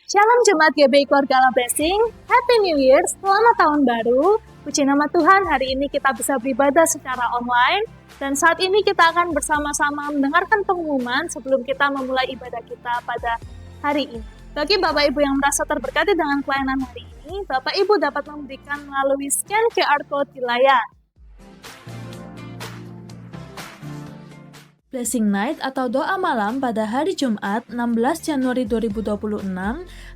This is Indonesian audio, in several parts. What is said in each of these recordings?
Shalom Jemaat GBI Keluarga Allah Blessing, Happy New Year, selamat tahun baru. Puji nama Tuhan, hari ini kita bisa beribadah secara online. Dan saat ini kita akan bersama-sama mendengarkan pengumuman sebelum kita memulai ibadah kita pada hari ini. Bagi Bapak Ibu yang merasa terberkati dengan pelayanan hari ini, Bapak Ibu dapat memberikan melalui scan QR Code di layar. Blessing Night atau doa malam pada hari Jumat 16 Januari 2026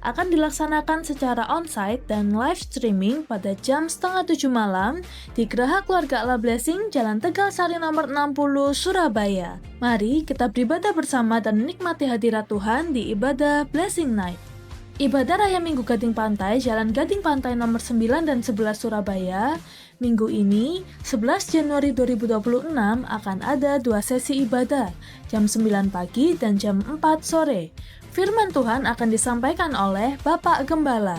akan dilaksanakan secara onsite dan live streaming pada jam 6:30 malam di Geraha Keluarga Allah Blessing, Jalan Tegal Sari nomor 60, Surabaya. Mari kita beribadah bersama dan menikmati hadirat Tuhan di ibadah Blessing Night. Ibadah Raya Minggu Gading Pantai, Jalan Gading Pantai nomor 9 dan 11 Surabaya. Minggu ini, 11 Januari 2026 akan ada 2 sesi ibadah, jam 9 pagi dan jam 4 sore. Firman Tuhan akan disampaikan oleh Bapak Gembala.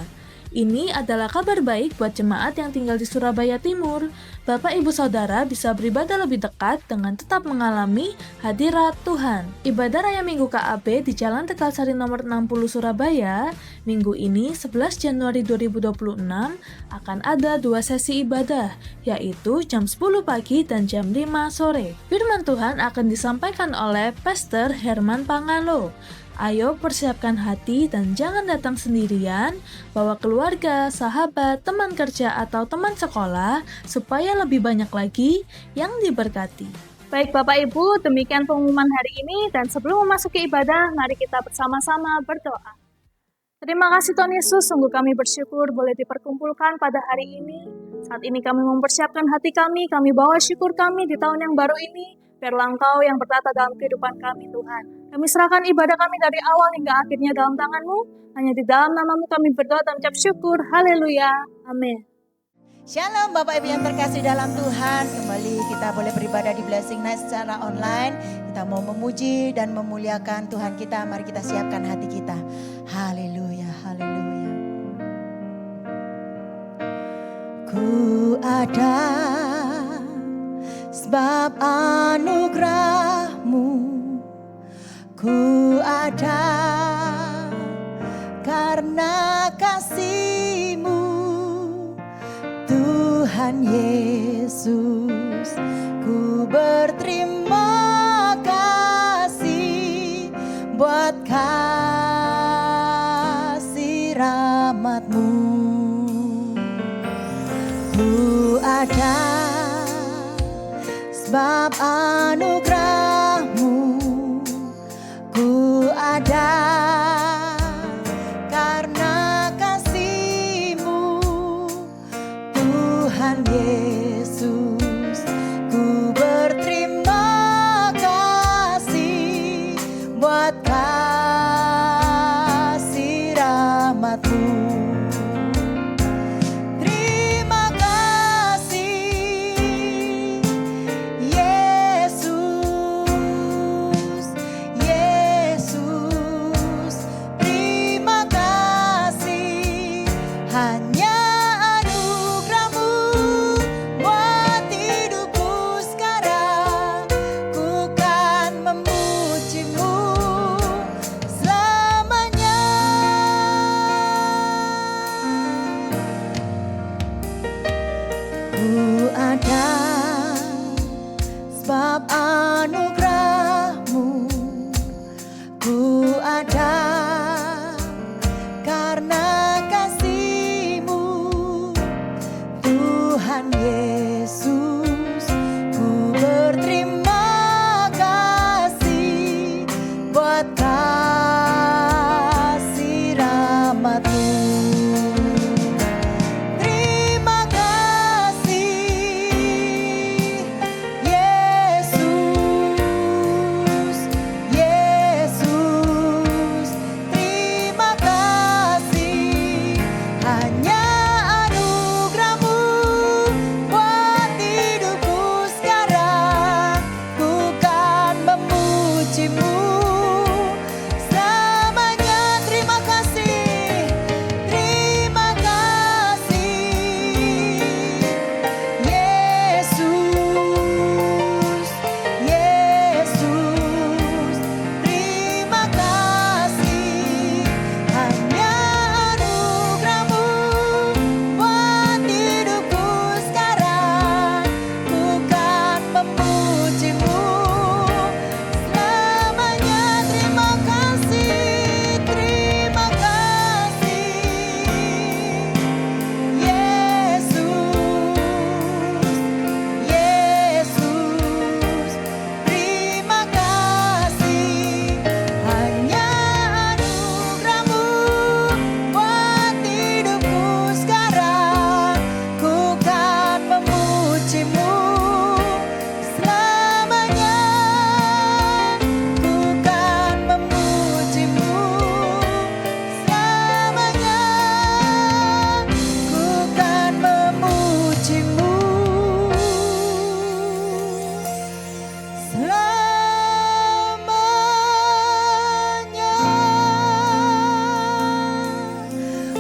Ini adalah kabar baik buat jemaat yang tinggal di Surabaya Timur. Bapak Ibu Saudara bisa beribadah lebih dekat dengan tetap mengalami hadirat Tuhan. Ibadah Raya Minggu KAB di Jalan Tegal Sari nomor 60 Surabaya, minggu ini 11 Januari 2026 akan ada 2 sesi ibadah, yaitu jam 10 pagi dan jam 5 sore. Firman Tuhan akan disampaikan oleh Pastor Herman Pangalo. Ayo persiapkan hati dan jangan datang sendirian, bawa keluarga, sahabat, teman kerja, atau teman sekolah supaya lebih banyak lagi yang diberkati. Baik Bapak Ibu, demikian pengumuman hari ini dan sebelum memasuki ibadah, mari kita bersama-sama berdoa. Terima kasih Tuhan Yesus, sungguh kami bersyukur boleh diperkumpulkan pada hari ini. Saat ini kami mempersiapkan hati kami bawa syukur kami di tahun yang baru ini. Biarlah Engkau yang bertata dalam kehidupan kami Tuhan. Kami serahkan ibadah kami dari awal hingga akhirnya dalam tangan-Mu. Hanya di dalam nama-Mu kami berdoa dan ucap syukur. Haleluya. Amin. Shalom Bapak Ibu yang terkasih dalam Tuhan. Kembali kita boleh beribadah di Blessing Night secara online. Kita mau memuji dan memuliakan Tuhan kita. Mari kita siapkan hati kita. Haleluya, haleluya. Ku ada sebab anugerah-Mu, ku ada karena kasih-Mu, Tuhan Yesus. Ku berterima kasih buat kasih rahmat-Mu. Ku ada sebab anugerah-Mu, ku ada karena kasih-Mu, Tuhan Yesus. Ku berterima kasih buat kasih rahmat-Mu. Terima kasih Yesus.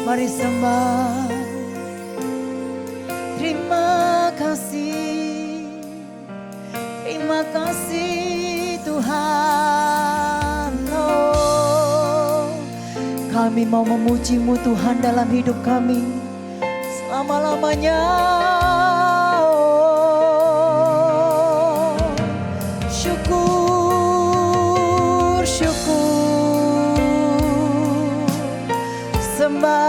Mari sembah. Terima kasih Tuhan. Oh, kami mau memuji-Mu Tuhan dalam hidup kami selama-lamanya. Oh, syukur, sembah.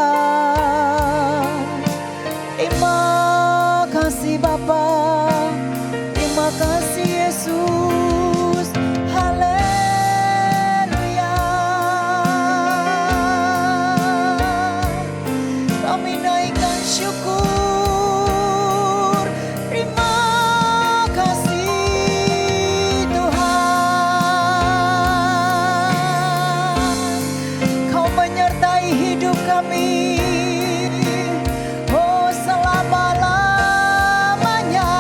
Terima kasih Bapa, terima kasih Yesus. Haleluya. Kami naikkan syukur. Terima kasih Tuhan. Kau menyertai hidup kami. Oh, selama-lamanya.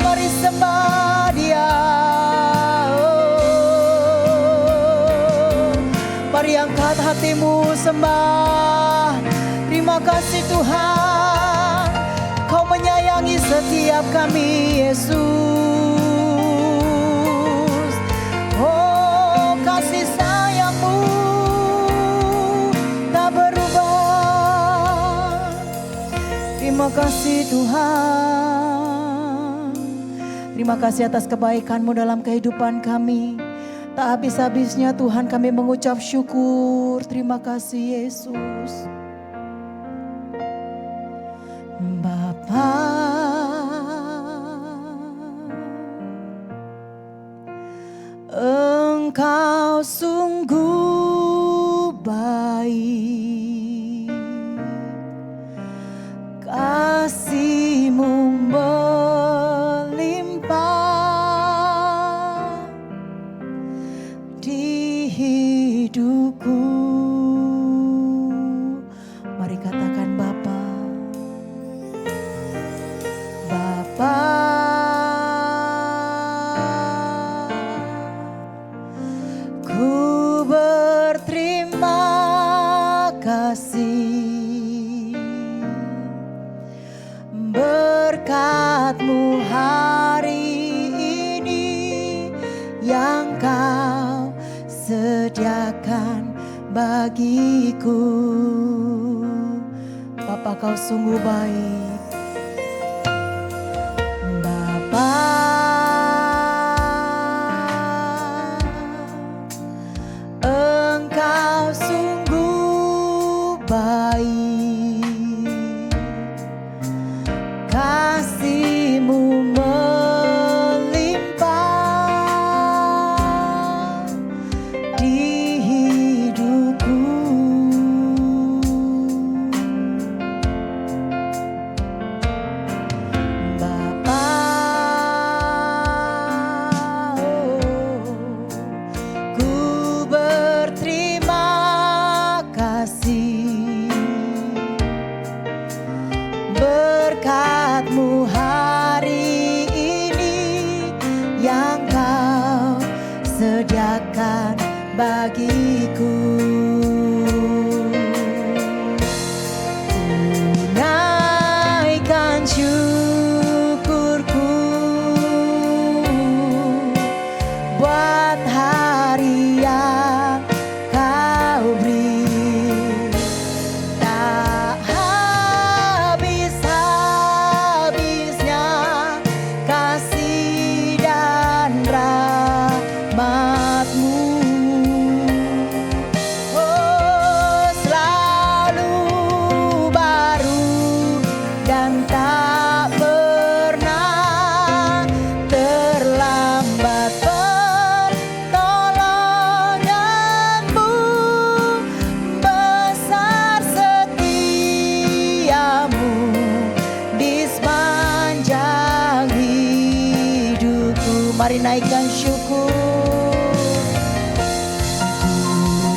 Mari sembah Dia. Oh, mari angkat hatimu sembah. Terima kasih Tuhan, Kau menyayangi setiap kami Yesus. Oh, kasih sayang-Mu tak berubah. Terima kasih Tuhan. Terima kasih atas kebaikan-Mu dalam kehidupan kami. Tak habis-habisnya Tuhan kami mengucap syukur. Terima kasih Yesus. Bapa, Engkau sungguh baik, kasih-Mu melimpah di hidupku. Mari katakan Bapa. Bapa, ku berterima kasih berkat-Mu hari ini yang Kau sediakan bagiku. Bapa, Kau sungguh baik. Engkau sungguh baik, kasih-Mu melimpah di hidupku. Berkat-Mu hari ini yang Kau sediakan bagiku. Naikkan syukurku buat hari yang Kau beri. Mari naikkan syukur.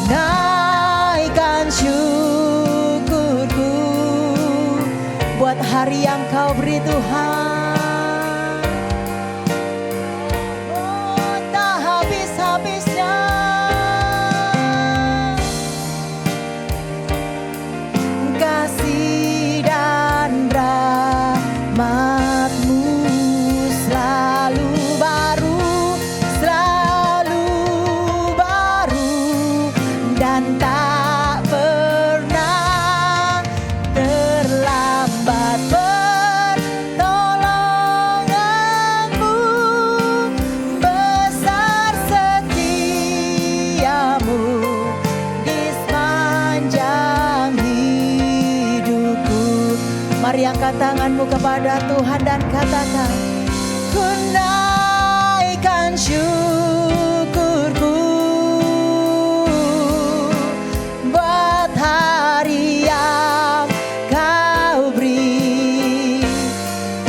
Naikkan syukurku buat hari yang Kau beri Tuhan. Oh, tak habis-habisnya. Angkat tanganmu kepada Tuhan dan katakan, ku naikkan syukurku buat hari yang kau beri.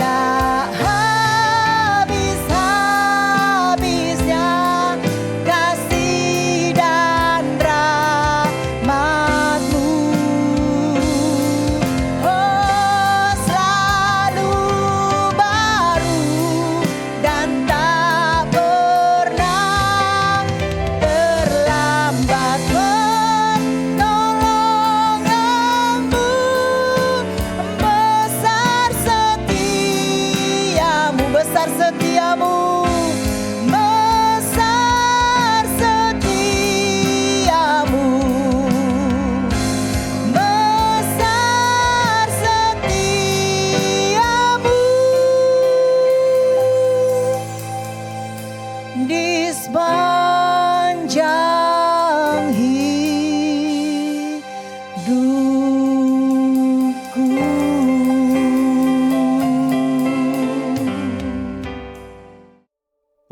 Tak habis-habisnya kasih dan rahmat-Mu. Oh, selalu baru dan tak pernah terlambat pertolongan-Mu. Besar setiamu, besar setiamu, besar setiamu, besar setiamu. Di sepanjang hidupku.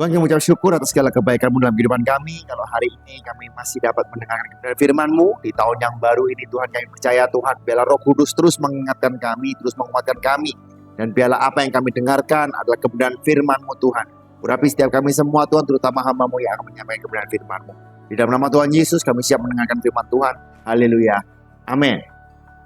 Tuhan, kami mengucap syukur atas segala kebaikan-Mu dalam kehidupan kami. Kalau hari ini kami masih dapat mendengarkan kebenaran firman-Mu di tahun yang baru ini, Tuhan, kami percaya Tuhan, biarlah Roh Kudus terus mengingatkan kami, terus menguatkan kami. Dan biarlah apa yang kami dengarkan adalah kebenaran firman-Mu, Tuhan. Urapi setiap kami semua, Tuhan, terutama hamba-Mu yang akan menyampaikan kebenaran firman-Mu. Di dalam nama Tuhan Yesus, kami siap mendengarkan firman Tuhan. Haleluya. Amin.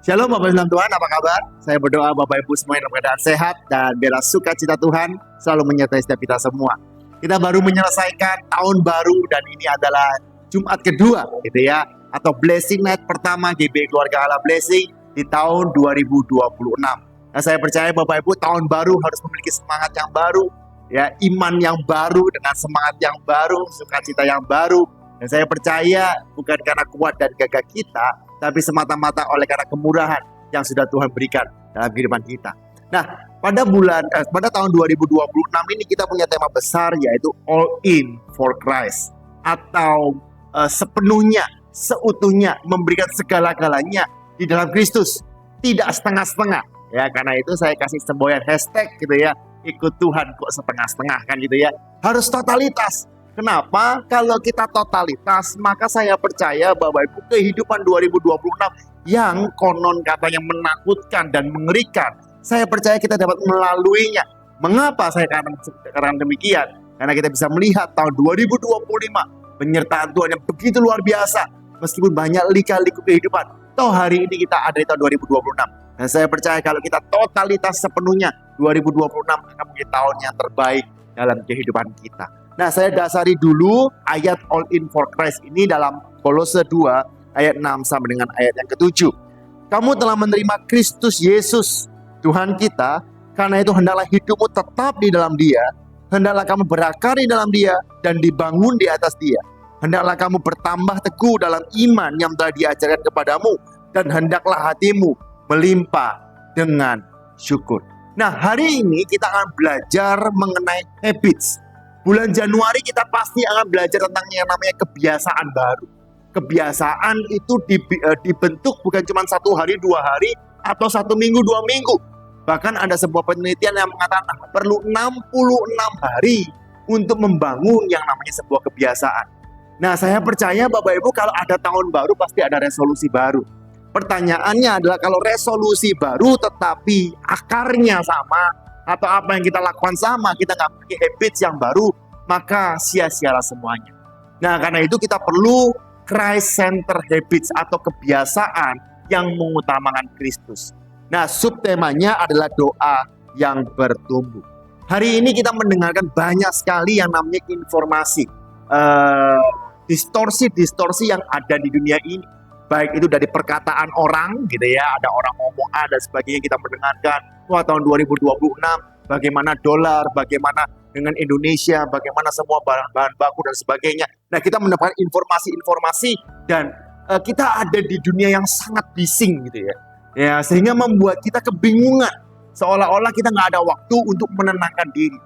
Shalom Bapak Ibu dalam Tuhan, apa kabar? Saya berdoa Bapak Ibu semua dalam keadaan sehat dan biarlah sukacita Tuhan selalu menyertai setiap kita semua. Kita baru menyelesaikan tahun baru dan ini adalah Jumat kedua gitu ya, atau Blessing Night pertama GBI Keluarga Allah Blessing di tahun 2026. Nah, saya percaya Bapak Ibu tahun baru harus memiliki semangat yang baru, ya, iman yang baru dengan semangat yang baru, sukacita yang baru. Dan saya percaya bukan karena kuat dan gagah kita, tapi semata-mata oleh karena kemurahan yang sudah Tuhan berikan dalam kehidupan kita. Nah, pada tahun 2026 ini kita punya tema besar yaitu All In for Christ, atau sepenuhnya, seutuhnya memberikan segala-galanya di dalam Kristus, tidak setengah-setengah. Ya, karena itu saya kasih semboyan hashtag gitu ya, ikut Tuhan kok setengah-setengah kan gitu ya. Harus totalitas. Kenapa? Kalau kita totalitas, maka saya percaya Bapak Ibu kehidupan 2026 yang konon katanya menakutkan dan mengerikan, saya percaya kita dapat melaluinya. Mengapa saya katakan demikian? Karena kita bisa melihat tahun 2025 penyertaan Tuhan yang begitu luar biasa. Meskipun banyak lika-liku kehidupan, toh hari ini kita ada di tahun 2026. Dan saya percaya kalau kita totalitas sepenuhnya, 2026 akan menjadi tahun yang terbaik dalam kehidupan kita. Nah, saya dasari dulu ayat All In for Christ ini dalam Kolose 2 ayat 6 sampai dengan ayat yang ke-7. Kamu telah menerima Kristus Yesus Tuhan kita, karena itu hendaklah hidupmu tetap di dalam Dia, hendaklah kamu berakar di dalam Dia dan dibangun di atas Dia. Hendaklah kamu bertambah teguh dalam iman yang telah diajarkan kepadamu, dan hendaklah hatimu melimpah dengan syukur. Nah, hari ini kita akan belajar mengenai habits. Bulan Januari kita pasti akan belajar tentang yang namanya kebiasaan baru. Kebiasaan itu dibentuk bukan cuma 1 hari, 2 hari, atau 1 minggu, 2 minggu. Bahkan ada sebuah penelitian yang mengatakan perlu 66 hari untuk membangun yang namanya sebuah kebiasaan. Nah, saya percaya Bapak Ibu kalau ada tahun baru pasti ada resolusi baru. Pertanyaannya adalah kalau resolusi baru tetapi akarnya sama, atau apa yang kita lakukan sama, kita nggak memiliki habits yang baru, maka sia-sialah semuanya. Nah, karena itu kita perlu Christ-centered habits atau kebiasaan yang mengutamakan Kristus. Nah, subtemanya adalah doa yang bertumbuh. Hari ini kita mendengarkan banyak sekali yang namanya informasi, distorsi-distorsi yang ada di dunia ini. Baik itu dari perkataan orang gitu ya, ada orang ngomong A dan sebagainya, kita mendengarkan wah tahun 2026 bagaimana dolar, bagaimana dengan Indonesia, bagaimana semua bahan baku dan sebagainya. Nah, kita mendapatkan informasi-informasi dan kita ada di dunia yang sangat bising gitu ya. Ya, sehingga membuat kita kebingungan, seolah-olah kita nggak ada waktu untuk menenangkan diri.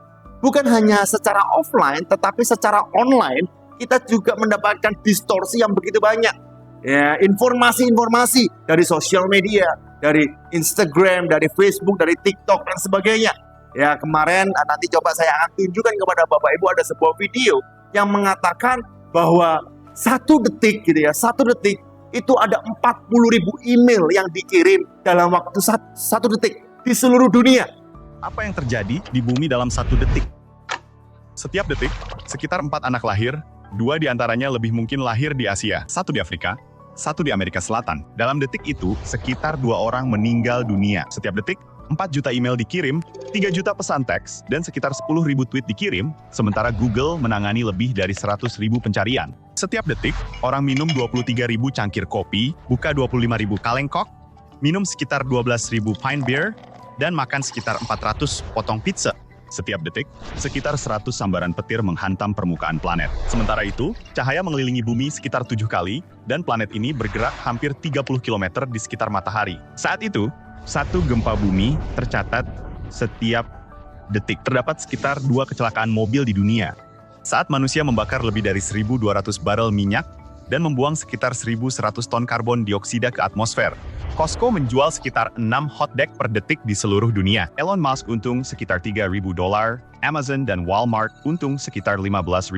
Bukan hanya secara offline, tetapi secara online kita juga mendapatkan distorsi yang begitu banyak. Ya, informasi-informasi dari sosial media, dari Instagram, dari Facebook, dari TikTok dan sebagainya. Ya, kemarin nanti coba saya akan tunjukkan kepada Bapak Ibu ada sebuah video yang mengatakan bahwa 1 detik gitu ya, 1 detik itu ada 40.000 email yang dikirim dalam waktu 1 detik di seluruh dunia. Apa yang terjadi di bumi dalam 1 detik? Setiap detik, sekitar 4 anak lahir, 2 diantaranya lebih mungkin lahir di Asia, 1 di Afrika, 1 di Amerika Selatan. Dalam detik itu, sekitar 2 orang meninggal dunia. Setiap detik, 4 juta email dikirim, 3 juta pesan teks, dan sekitar 10.000 tweet dikirim, sementara Google menangani lebih dari 100.000 pencarian. Setiap detik, orang minum 23.000 cangkir kopi, buka 25.000 kaleng kok, minum sekitar 12.000 pint beer, dan makan sekitar 400 potong pizza. Setiap detik, sekitar 100 sambaran petir menghantam permukaan planet. Sementara itu, cahaya mengelilingi bumi sekitar 7 kali, dan planet ini bergerak hampir 30 km di sekitar matahari. Saat itu, 1 gempa bumi tercatat setiap detik. Terdapat sekitar 2 kecelakaan mobil di dunia. Saat manusia membakar lebih dari 1.200 barel minyak dan membuang sekitar 1.100 ton karbon dioksida ke atmosfer. Costco menjual sekitar 6 hotdog per detik di seluruh dunia. Elon Musk untung sekitar $3.000, Amazon dan Walmart untung sekitar $15.000.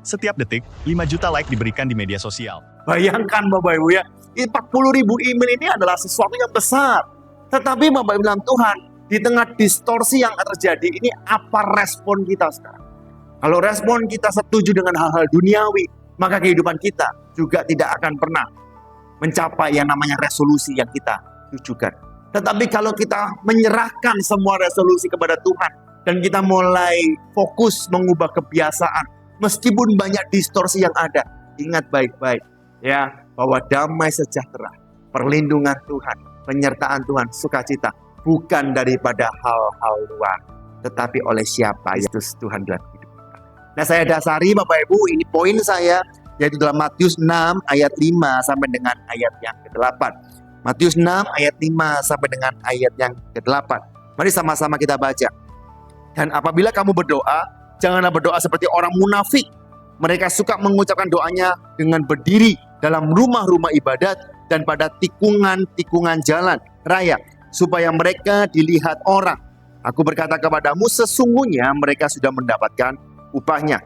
Setiap detik, 5 juta like diberikan di media sosial. Bayangkan Bapak Ibu ya, 40.000 email ini adalah sesuatu yang besar. Tetapi Bapak Ibu dalam Tuhan, di tengah distorsi yang terjadi ini, apa respon kita sekarang? Kalau respon kita setuju dengan hal-hal duniawi, maka kehidupan kita juga tidak akan pernah mencapai yang namanya resolusi yang kita tujukan. Tetapi kalau kita menyerahkan semua resolusi kepada Tuhan, dan kita mulai fokus mengubah kebiasaan, meskipun banyak distorsi yang ada, ingat baik-baik ya, bahwa damai sejahtera, perlindungan Tuhan, penyertaan Tuhan, sukacita, bukan daripada hal-hal luar, tetapi oleh siapa? Yesus Tuhan dalam hidup kita. Nah, saya dasari Bapak Ibu, ini poin saya, yaitu dalam Matius 6 ayat 5 sampai dengan ayat yang ke-8. Matius 6 ayat 5 sampai dengan ayat yang ke-8. Mari sama-sama kita baca. Dan apabila kamu berdoa, janganlah berdoa seperti orang munafik. Mereka suka mengucapkan doanya dengan berdiri dalam rumah-rumah ibadat dan pada tikungan-tikungan jalan raya, supaya mereka dilihat orang. Aku berkata kepadamu, sesungguhnya mereka sudah mendapatkan upahnya.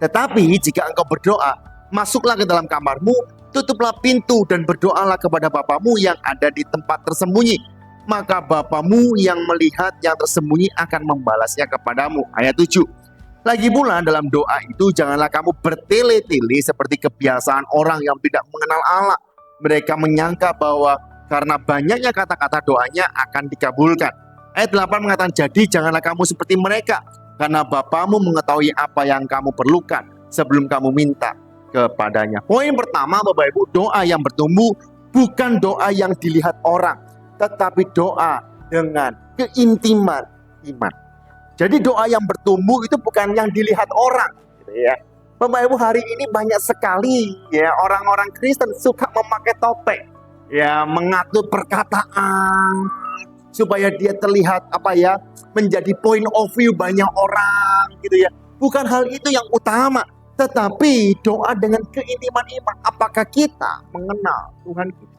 Tetapi jika engkau berdoa, masuklah ke dalam kamarmu, tutuplah pintu dan berdoalah kepada Bapamu yang ada di tempat tersembunyi. Maka Bapamu yang melihat yang tersembunyi akan membalasnya kepadamu. Ayat 7. Lagi pula dalam doa itu janganlah kamu bertele-tele seperti kebiasaan orang yang tidak mengenal Allah. Mereka menyangka bahwa karena banyaknya kata-kata doanya akan dikabulkan. Ayat 8 mengatakan, jadi janganlah kamu seperti mereka, karena Bapamu mengetahui apa yang kamu perlukan sebelum kamu minta kepadanya. Poin pertama Bapak Ibu, doa yang bertumbuh bukan doa yang dilihat orang, tetapi doa dengan keintiman iman. Jadi doa yang bertumbuh itu bukan yang dilihat orang, gitu ya. Bapak Ibu, hari ini banyak sekali ya orang-orang Kristen suka memakai topeng, ya, mengatur perkataan supaya dia terlihat menjadi point of view banyak orang, gitu ya. Bukan hal itu yang utama, tetapi doa dengan keintiman iman. Apakah kita mengenal Tuhan kita?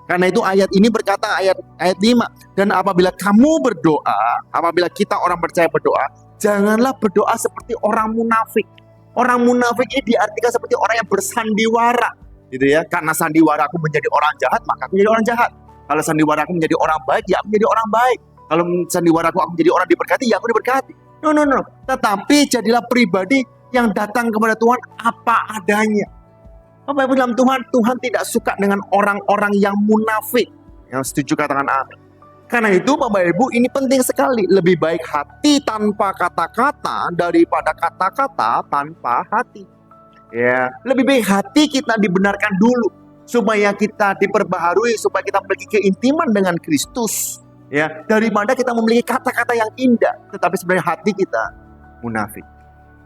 Karena itu ayat ini berkata, ayat 5, dan apabila kamu berdoa, apabila kita orang percaya berdoa, janganlah berdoa seperti orang munafik. Orang munafik ini diartikan seperti orang yang bersandiwara, gitu ya. Karena sandiwara aku menjadi orang jahat, maka aku menjadi orang jahat. Kalau sandiwara aku menjadi orang baik, ya aku menjadi orang baik. Kalau sandiwara aku menjadi orang diberkati, ya aku diberkati. No. Tetapi jadilah pribadi yang datang kepada Tuhan apa adanya. Bapak Ibu dalam Tuhan, Tuhan tidak suka dengan orang-orang yang munafik. Yang setuju katakan amin. Karena itu Bapak Ibu, ini penting sekali. Lebih baik hati tanpa kata-kata daripada kata-kata tanpa hati. Ya, lebih baik hati kita dibenarkan dulu supaya kita diperbaharui, supaya kita memiliki keintiman dengan Kristus. Ya, daripada kita memiliki kata-kata yang indah, tetapi sebenarnya hati kita munafik.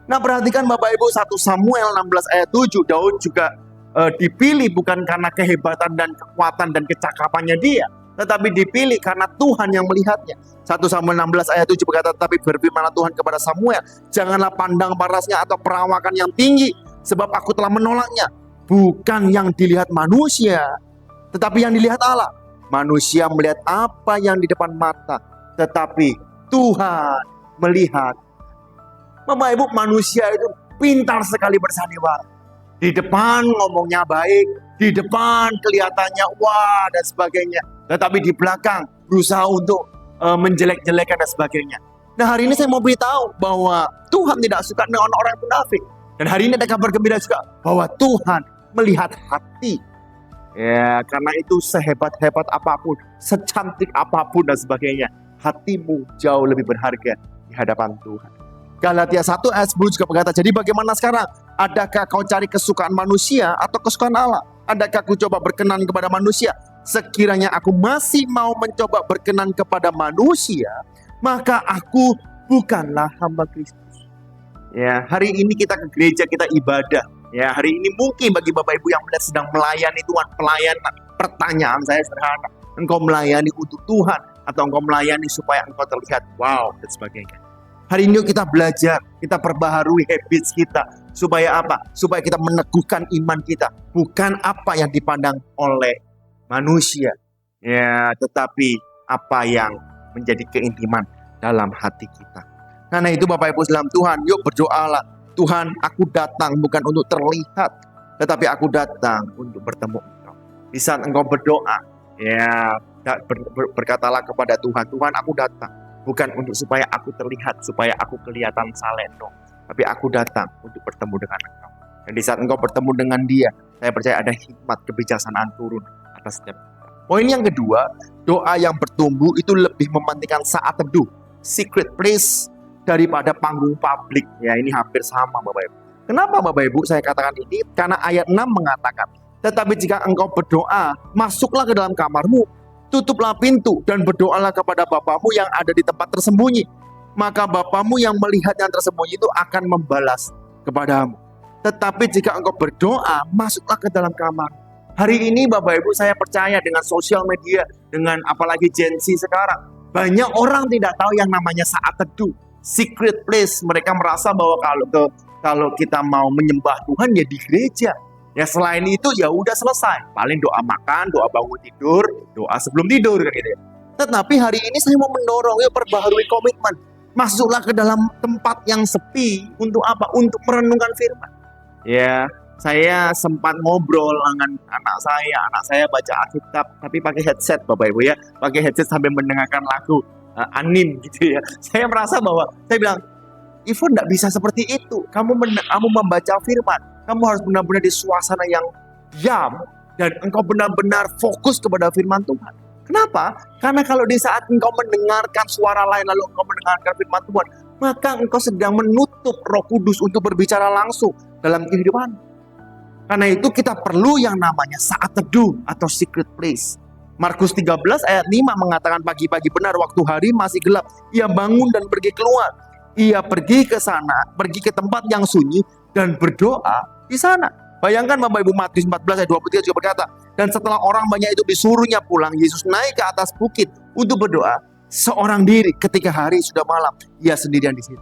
Nah, perhatikan Bapak Ibu 1 Samuel 16 ayat 7, Daud juga dipilih bukan karena kehebatan dan kekuatan dan kecakapannya dia, tetapi dipilih karena Tuhan yang melihatnya. 1 Samuel 16 ayat 7 berkata, tetapi berfirmanlah Tuhan kepada Samuel, janganlah pandang parasnya atau perawakan yang tinggi, sebab aku telah menolaknya. Bukan yang dilihat manusia, tetapi yang dilihat Allah. Manusia melihat apa yang di depan mata, tetapi Tuhan melihat. Bapak Ibu, manusia itu pintar sekali bersandiwara. Di depan ngomongnya baik, di depan kelihatannya wah dan sebagainya. Tetapi di belakang berusaha untuk menjelek-jelekan dan sebagainya. Nah, hari ini saya mau beritahu bahwa Tuhan tidak suka dengan orang yang munafik. Dan hari ini ada kabar gembira juga bahwa Tuhan melihat hati. Ya, karena itu sehebat-hebat apapun, secantik apapun dan sebagainya, hatimu jauh lebih berharga di hadapan Tuhan. Galatia 1 ayat 10 juga berkata, jadi bagaimana sekarang? Adakah kau cari kesukaan manusia atau kesukaan Allah? Adakah aku coba berkenan kepada manusia? Sekiranya aku masih mau mencoba berkenan kepada manusia, maka aku bukanlah hamba Kristus. Ya, hari ini kita ke gereja, kita ibadah. Ya, hari ini mungkin bagi Bapak Ibu yang sedang melayani Tuhan, pelayanan. Pertanyaan saya sederhana, engkau melayani untuk Tuhan atau engkau melayani supaya engkau terlihat wow dan sebagainya. Hari ini kita belajar, kita perbaharui habits kita. Supaya apa? Supaya kita meneguhkan iman kita. Bukan apa yang dipandang oleh manusia. Ya, tetapi apa yang menjadi keintiman dalam hati kita. Karena itu Bapak Ibu dalam Tuhan, yuk berdoalah. Tuhan, aku datang bukan untuk terlihat, tetapi aku datang untuk bertemu Engkau. Di saat Engkau berdoa, ya berkatalah kepada Tuhan, Tuhan aku datang. Bukan untuk supaya aku terlihat, supaya aku kelihatan saleh, no. Tapi aku datang untuk bertemu dengan Engkau. Dan di saat Engkau bertemu dengan Dia, saya percaya ada hikmat kebijaksanaan turun atas setiap kita. Poin yang kedua, doa yang bertumbuh itu lebih mementingkan saat teduh, secret place, daripada panggung publik. Ya, ini hampir sama Bapak Ibu. Kenapa Bapak Ibu saya katakan ini? Karena ayat 6 mengatakan, tetapi jika engkau berdoa, masuklah ke dalam kamarmu, tutuplah pintu dan berdoalah kepada Bapamu yang ada di tempat tersembunyi. Maka Bapamu yang melihat yang tersembunyi itu akan membalas kepadamu. Tetapi jika engkau berdoa, masuklah ke dalam kamar. Hari ini Bapak Ibu saya percaya dengan sosial media, dengan apalagi Gen Z sekarang, banyak orang tidak tahu yang namanya saat teduh, secret place. Mereka merasa bahwa kalau kita mau menyembah Tuhan ya di gereja. Ya selain itu ya udah selesai. Paling doa makan, doa bangun tidur, doa sebelum tidur kan gitu ya. Tetapi hari ini saya mau mendorong, yuk perbaharui komitmen. Masuklah ke dalam tempat yang sepi untuk apa? Untuk merenungkan firman. Ya, saya sempat ngobrol dengan anak saya baca Alkitab tapi pakai headset Bapak Ibu ya. Pakai headset sambil mendengarkan lagu anim gitu ya. Saya merasa bahwa saya bilang, Ivo tidak bisa seperti itu. Kamu membaca firman, kamu harus benar-benar di suasana yang diam dan engkau benar-benar fokus kepada firman Tuhan. Kenapa? Karena kalau di saat engkau mendengarkan suara lain lalu engkau mendengarkan firman Tuhan, maka engkau sedang menutup Roh Kudus untuk berbicara langsung dalam kehidupan. Karena itu kita perlu yang namanya saat teduh atau secret place. Markus 13 ayat 5 mengatakan pagi-pagi benar waktu hari masih gelap, ia bangun dan pergi keluar. Ia pergi ke sana, pergi ke tempat yang sunyi dan berdoa di sana. Bayangkan Bapak Ibu, Matius 14 ayat 23 juga berkata, dan setelah orang banyak itu disuruhnya pulang, Yesus naik ke atas bukit untuk berdoa seorang diri. Ketika hari sudah malam, ia sendirian di situ.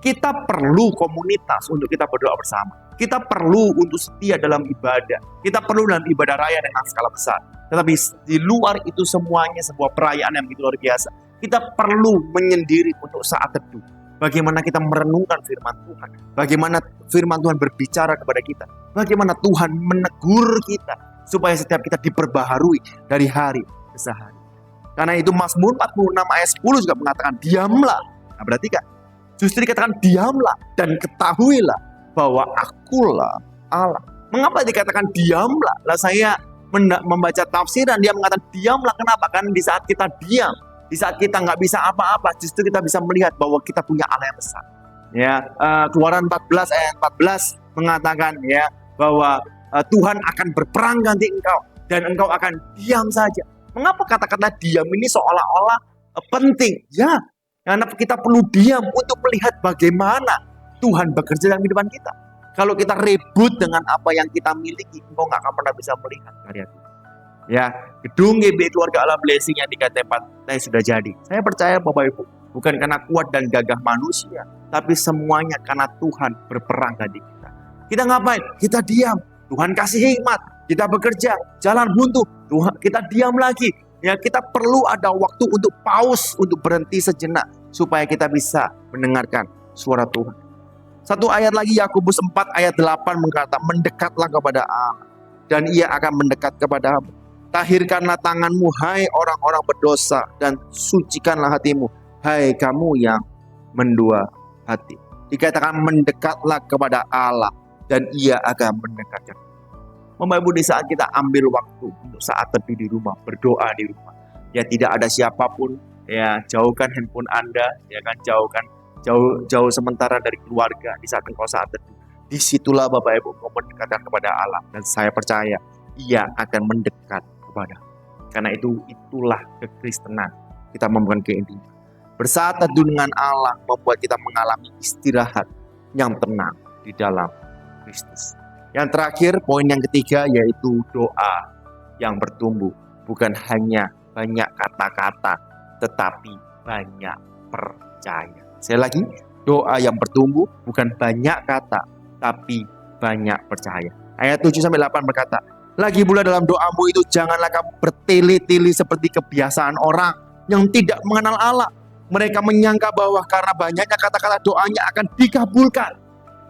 Kita perlu komunitas untuk kita berdoa bersama. Kita perlu untuk setia dalam ibadah. Kita perlu dalam ibadah raya dengan skala besar. Tetapi di luar itu semuanya sebuah perayaan yang begitu luar biasa. Kita perlu menyendiri untuk saat teduh. Bagaimana kita merenungkan firman Tuhan. Bagaimana firman Tuhan berbicara kepada kita. Bagaimana Tuhan menegur kita. Supaya setiap kita diperbaharui dari hari ke hari. Karena itu Mazmur 46 ayat 10 juga mengatakan, diamlah. Nah berarti kan, justru dikatakan diamlah dan ketahuilah bahwa akulah Allah. Mengapa dikatakan diamlah? Lah saya membaca tafsiran, dia mengatakan diamlah. Kenapa? Karena di saat kita diam, di saat kita nggak bisa apa-apa, justru kita bisa melihat bahwa kita punya Allah yang besar. Ya, Keluaran 14 ayat 14 mengatakan ya bahwa Tuhan akan berperang ganti engkau dan engkau akan diam saja. Mengapa kata-kata diam ini seolah-olah penting? Ya, karena kita perlu diam untuk melihat bagaimana Tuhan bekerja dalam kehidupan kita. Kalau kita ribut dengan apa yang kita miliki, engkau nggak akan pernah bisa melihat karya Tuhan. Ya, gedung GBI Keluarga Allah Blessing yang di KT Pantai sudah jadi. Saya percaya Bapak Ibu, bukan karena kuat dan gagah manusia, tapi semuanya karena Tuhan berperang tadi kita. Kita ngapain? Kita diam. Tuhan kasih hikmat. Kita bekerja, jalan buntu. Tuhan, kita diam lagi. Ya, kita perlu ada waktu untuk pause, untuk berhenti sejenak supaya kita bisa mendengarkan suara Tuhan. Satu ayat lagi, Yakobus 4 ayat 8 berkata, mendekatlah kepada Allah dan Ia akan mendekat kepadamu. Tahirkanlah tanganmu, hai orang-orang berdosa, dan sucikanlah hatimu, hai kamu yang mendua hati. Dikatakan mendekatlah kepada Allah dan Ia akan mendekatkan. Bapak Ibu, di saat kita ambil waktu untuk saat teduh di rumah, berdoa di rumah, ya tidak ada siapapun, ya jauhkan handphone Anda, ya kan, jauh sementara dari keluarga di saat engkau saat teduh. Disitulah Bapak Ibu engkau mendekatkan kepada Allah, dan saya percaya Ia akan mendekat kepada. Karena itulah kekristenan. Kita membuat keintiman. Bersaat teduh dengan Allah membuat kita mengalami istirahat yang tenang di dalam Kristus. Yang terakhir, poin yang ketiga, yaitu doa yang bertumbuh. Bukan hanya banyak kata-kata, tetapi banyak percaya. Sekali lagi, doa yang bertumbuh bukan banyak kata, tapi banyak percaya. Ayat 7-8 berkata, lagi pula dalam doamu itu janganlah kamu bertele-tele seperti kebiasaan orang yang tidak mengenal Allah. Mereka menyangka bahwa karena banyaknya kata-kata doanya akan dikabulkan.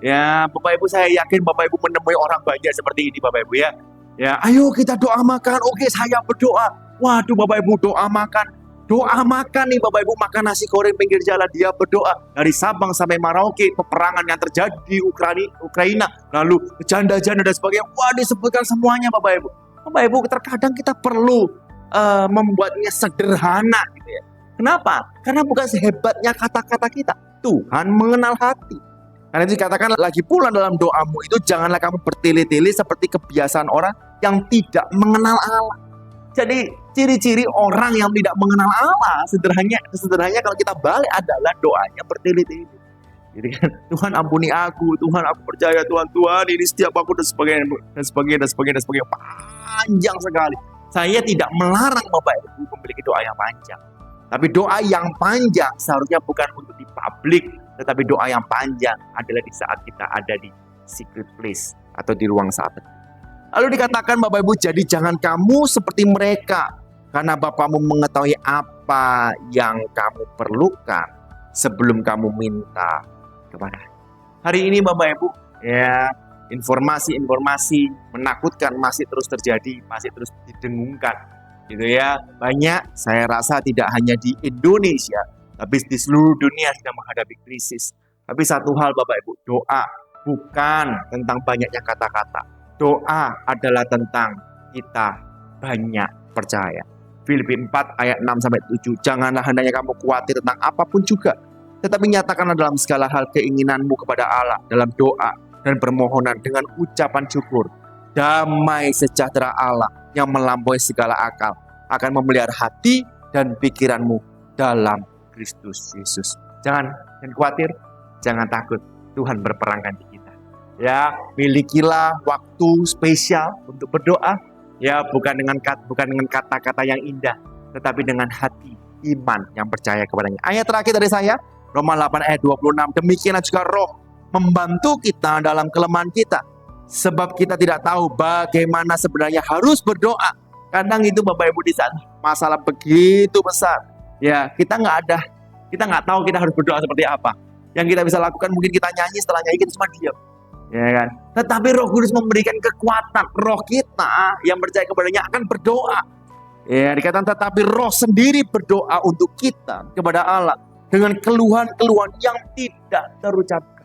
Ya, Bapak Ibu, saya yakin Bapak Ibu menemui orang banyak seperti ini, Bapak Ibu ya. Ya, ayo kita doa makan. Oke, saya berdoa. Waduh, Bapak Ibu, doa makan. Doa makan nih, Bapak Ibu, makan nasi goreng pinggir jalan, dia berdoa. Dari Sabang sampai Merauke, peperangan yang terjadi di Ukraina, lalu janda-janda dan sebagainya. Wah, disebutkan semuanya, Bapak Ibu. Bapak Ibu, terkadang kita perlu membuatnya sederhana gitu ya. Kenapa? Karena bukan sehebatnya kata-kata kita. Tuhan mengenal hati. Karena itu dikatakan lagi pula dalam doamu itu janganlah kamu bertele-tele seperti kebiasaan orang yang tidak mengenal Allah. Jadi ciri-ciri orang yang tidak mengenal Allah sederhananya kalau kita balik adalah doanya bertele-tele. Jadi kan, Tuhan ampuni aku, Tuhan aku percaya, Tuhan ini setiap aku dan sebagainya. Panjang sekali. Saya tidak melarang Bapak Ibu memiliki doa yang panjang. Tapi doa yang panjang seharusnya bukan untuk di publik, tetapi doa yang panjang adalah di saat kita ada di secret place atau di ruang saat teduh. Lalu dikatakan Bapak Ibu, jadi jangan kamu seperti mereka, karena Bapamu mengetahui apa yang kamu perlukan sebelum kamu minta kepada. Hari ini Bapak Ibu, ya informasi-informasi menakutkan masih terus terjadi, masih terus didengungkan. Gitu ya, banyak, saya rasa tidak hanya di Indonesia, tapi di seluruh dunia sedang menghadapi krisis. Tapi satu hal Bapak Ibu, doa bukan tentang banyaknya kata-kata. Doa adalah tentang kita banyak percaya. Filipi 4 ayat 6-7, janganlah hendaknya kamu khawatir tentang apapun juga, tetapi nyatakanlah dalam segala hal keinginanmu kepada Allah dalam doa dan permohonan dengan ucapan syukur. Damai sejahtera Allah yang melampaui segala akal akan memelihara hati dan pikiranmu dalam Kristus Yesus. Jangan khawatir, jangan takut. Tuhan berperangkan di kita. Ya, milikilah waktu spesial untuk berdoa. Ya, bukan dengan kata-kata yang indah, tetapi dengan hati iman yang percaya kepadanya. Ayat terakhir dari saya, Roma 8 ayat 26. Demikianlah juga Roh membantu kita dalam kelemahan kita. Sebab kita tidak tahu bagaimana sebenarnya harus berdoa. Kadang itu Bapak Ibu di saat masalah begitu besar, ya kita nggak tahu kita harus berdoa seperti apa. Yang kita bisa lakukan mungkin kita nyanyi, setelah nyanyi kita cuma diam, ya kan. Tetapi Roh Kudus memberikan kekuatan. Roh kita yang percaya kepadanya akan berdoa. Ya, dikatakan tetapi Roh sendiri berdoa untuk kita kepada Allah dengan keluhan-keluhan yang tidak terucapkan.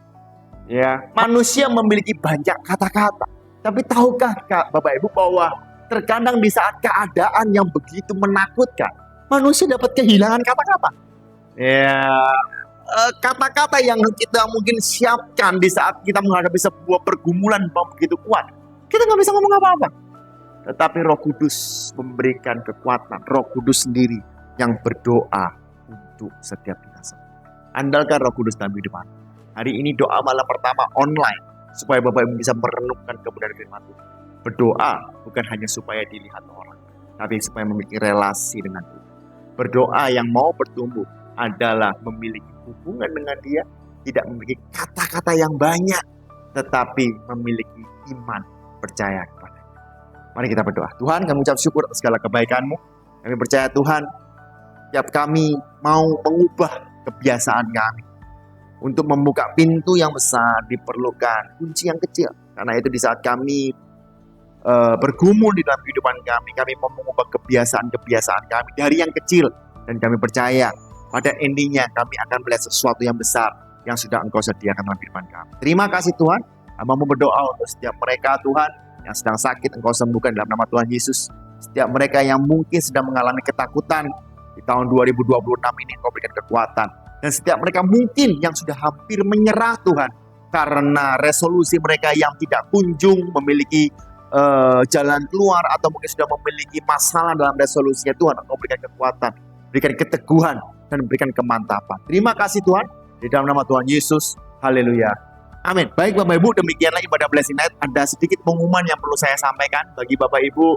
Ya, manusia memiliki banyak kata-kata. Tapi tahukah Bapak Ibu bahwa terkadang di saat keadaan yang begitu menakutkan, manusia dapat kehilangan kata-kata. Ya, kata-kata yang kita mungkin siapkan di saat kita menghadapi sebuah pergumulan yang begitu kuat, kita nggak bisa ngomong apa-apa. Tetapi Roh Kudus memberikan kekuatan. Roh Kudus sendiri yang berdoa untuk setiap kita. Andalkan Roh Kudus dalam hidup Anda. Hari ini doa malam pertama online, supaya Bapak Ibu bisa merenungkan kebenaran firman Tuhan. Berdoa bukan hanya supaya dilihat orang, tapi supaya memiliki relasi dengan Tuhan. Berdoa yang mau bertumbuh adalah memiliki hubungan dengan Dia, tidak memiliki kata-kata yang banyak, tetapi memiliki iman percaya kepada Dia. Mari kita berdoa. Tuhan, kami ucap syukur atas segala kebaikan-Mu. Kami percaya Tuhan, setiap kami mau mengubah kebiasaan kami. Untuk membuka pintu yang besar diperlukan kunci yang kecil. Karena itu di saat kami bergumul di dalam kehidupan kami mau mengubah kebiasaan-kebiasaan kami dari yang kecil. Dan kami percaya pada endingnya kami akan melihat sesuatu yang besar yang sudah Engkau sediakan dalam kehidupan kami. Terima kasih Tuhan. Hamba-Mu berdoa untuk setiap mereka Tuhan yang sedang sakit, Engkau sembuhkan dalam nama Tuhan Yesus. Setiap mereka yang mungkin sedang mengalami ketakutan di tahun 2026 ini, Engkau berikan kekuatan. Dan setiap mereka mungkin yang sudah hampir menyerah Tuhan, karena resolusi mereka yang tidak kunjung memiliki jalan keluar, atau mungkin sudah memiliki masalah dalam resolusinya Tuhan, Engkau berikan kekuatan, berikan keteguhan, dan berikan kemantapan. Terima kasih Tuhan, di dalam nama Tuhan Yesus. Haleluya. Amin. Baik Bapak Ibu, demikianlah ibadah Blessing Night. Ada sedikit pengumuman yang perlu saya sampaikan bagi Bapak Ibu.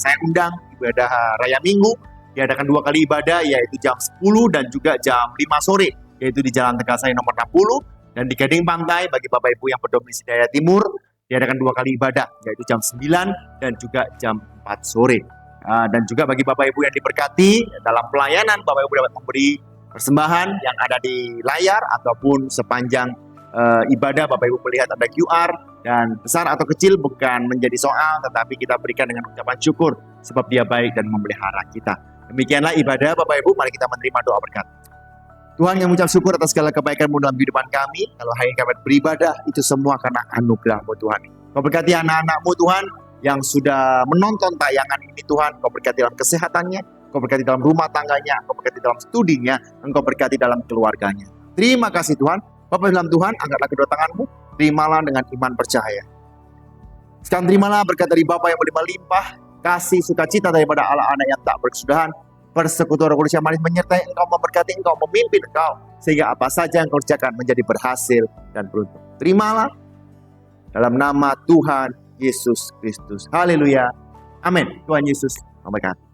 Saya undang ibadah Raya Minggu. Diadakan 2 kali ibadah, yaitu jam 10 dan juga jam 5 sore, yaitu di Jalan Tegasari nomor 60 dan di Gading Pantai. Bagi Bapak Ibu yang berdomisili Daya Timur, diadakan 2 kali ibadah, yaitu jam 9 dan juga jam 4 sore. Dan juga bagi Bapak Ibu yang diberkati dalam pelayanan, Bapak Ibu dapat memberi persembahan yang ada di layar ataupun sepanjang ibadah. Bapak Ibu melihat ada QR, dan besar atau kecil bukan menjadi soal, tetapi kita berikan dengan ucapan syukur sebab Dia baik dan memelihara kita. Demikianlah ibadah Bapak Ibu, mari kita menerima doa berkat. Tuhan, yang mengucap syukur atas segala kebaikan-Mu dalam kehidupan kami. Kalau hari ini kami beribadah, itu semua karena anugerah-Mu Tuhan. Kau berkati anak-anak-Mu Tuhan yang sudah menonton tayangan ini Tuhan. Kau berkati dalam kesehatannya, Kau berkati dalam rumah tangganya, Kau berkati dalam studinya, Engkau berkati dalam keluarganya. Terima kasih Tuhan. Bapak dalam Tuhan, angkatlah kedua tangan-Mu, terimalah dengan iman percaya. Sekarang terimalah berkat dari Bapa yang berlimpah-limpah, kasih sukacita daripada Allah anak yang tak berkesudahan, persekutuan Roh Kudus yang manis menyertai engkau, memberkati engkau, memimpin engkau, sehingga apa saja yang kau kerjakan menjadi berhasil dan beruntung. Terimalah dalam nama Tuhan Yesus Kristus. Haleluya. Amin. Tuhan Yesus memberkati.